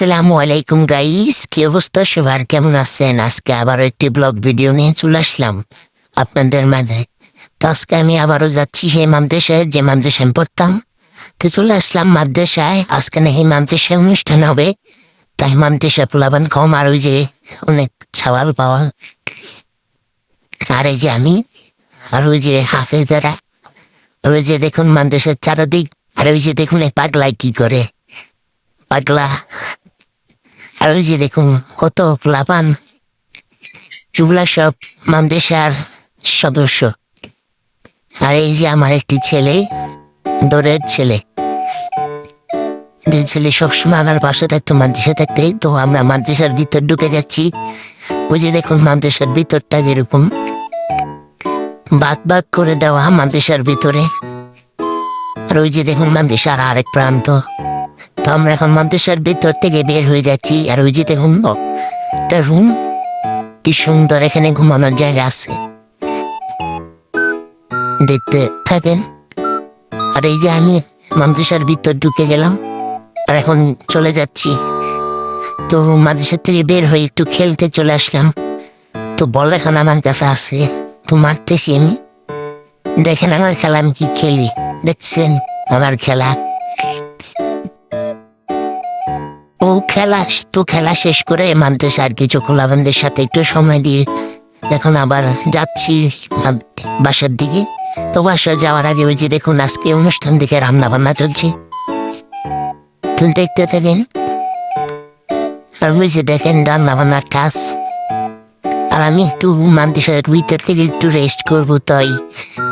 আসসালামু আলাইকুম গাইস, কি অবস্থা সবার? কেমন আছেন? আজকে আবারও একটি ব্লগ ভিডিও নিয়ে চলে আসলাম আপনাদের মাঝে। তো আজকে আমি আবারও যাচ্ছি সেই মাদ্রাসায় যে মাদ্রাসায় আমি পড়তাম। তো চলে আসলাম মাদ্রাসায়। আজকে নাকি মাদ্রাসায় অনুষ্ঠান হবে, তাই মাদ্রাসা পোলাবান কম, আর ওই যে অনেক ছাওয়াল পাওয়াল, আর এই যে আমি, আর ওই যে হাফেজারা, ওই যে দেখুন মাদ্রাসার চারদিক, আর ওই যে দেখুন এই পাগলাই কি করে, পাগলা। আর ওই যে দেখুন কত পোলাপান, চুগলা সব মাদ্রাসার সদস্য। আর এই যে আমার একটি ছেলে, দৌড়ের ছেলে, যে ছেলে সবসময় আমার পাশে থাকতো মাদ্রাসা থাকতে। তো আমরা মাদ্রাসার ভিতর ঢুকে যাচ্ছি। ওই যে দেখুন মাদ্রাসার ভিতরটা এরকম ভাগ ভাগ করে দেওয়া মাদ্রাসার ভিতরে। আর ওই যে দেখুন মাদ্রাসার আরেক প্রান্ত। তো আমরা এখন মাদ্রাসার ভিতর থেকে বের হয়ে যাচ্ছি। আর ওই যে দেখুন একটা রুম, কি সুন্দর, এখানে ঘুমানোর জায়গা আছে, দেখতে থাকেন। আর এই যে আমি মাদ্রাসার ভিতর ঢুকে গেলাম, আর এখন চলে যাচ্ছি। তো মাদ্রাসা থেকে বের হয়ে একটু খেলতে চলে আসলাম। তো বল এখন আমার কাছে আছে, তো মারতেছি আমি। দেখেন আমার খেলা, আমি কি খেলি, দেখছেন আমার খেলা। ও খেলা শেষ করে মাদ্রাসা আর কিছু খোলাবন্ধের সাথে একটু সময় দিয়ে এখন আবার যাচ্ছি বাসার দিকে। তো বাসা যাওয়ার আগে ওই যে দেখুন আজকে অনুষ্ঠান দিকে রান্না বান্না চলছে, দেখতে থাকেন। আর ওই যে দেখেন রান্না বান্নার কাজ। আর আমি একটু মাদ্রাসার ভিতর থেকে একটু রেস্ট করবো, তাই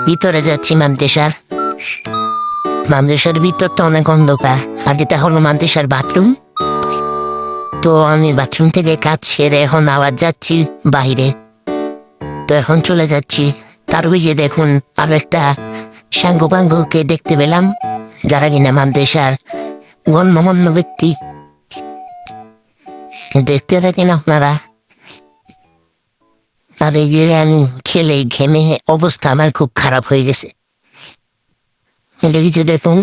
ভিতরে যাচ্ছি মাদ্রাসার ভিতরটা অনেক অন্ধকার। আর এটা হলো মাদ্রাসার বাথরুম। তো আমি বাথরুম থেকে কাজ সেরে এখন আবার যাচ্ছি বাইরে। তো এখন চলে যাচ্ছি। তার ওই যে দেখুন আরো একটা সাঙ্গপাঙ্গকে দেখতে পেলাম, যারা কিনা মাদ্রাসার গণ্যমান্য ব্যক্তি, দেখতে থাকেন আপনারা। আর এই যে আমি খেলে ঘেমে অবস্থা আমার খুব খারাপ হয়ে গেছে। এই যে দেখুন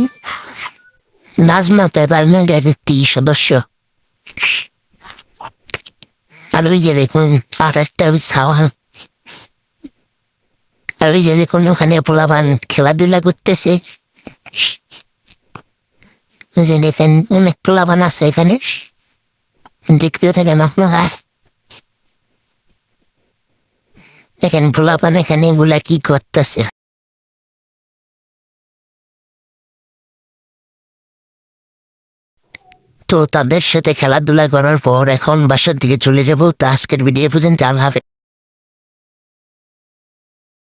নাজমা পেপারমেন্টের একটি সদস্য। আর ওই যে দেখুন আর একটা ছাওয়াল। আর ওই যে দেখুন ওখানে পোলাপান খেলাধুলা করতেছে। যে দেখেন অনেক পোলাপান আছে এখানে, দেখতে থাকেন আপনারা। দেখেন পোলাপান এখানে এগুলা কি করতেছে। তো তাদের সাথে খেলাধুলা করার পর এখন বাসার দিকে চলে যাবো। তো আজকের ভিডিও পর্যন্ত, আল্লাহ হাফেজ।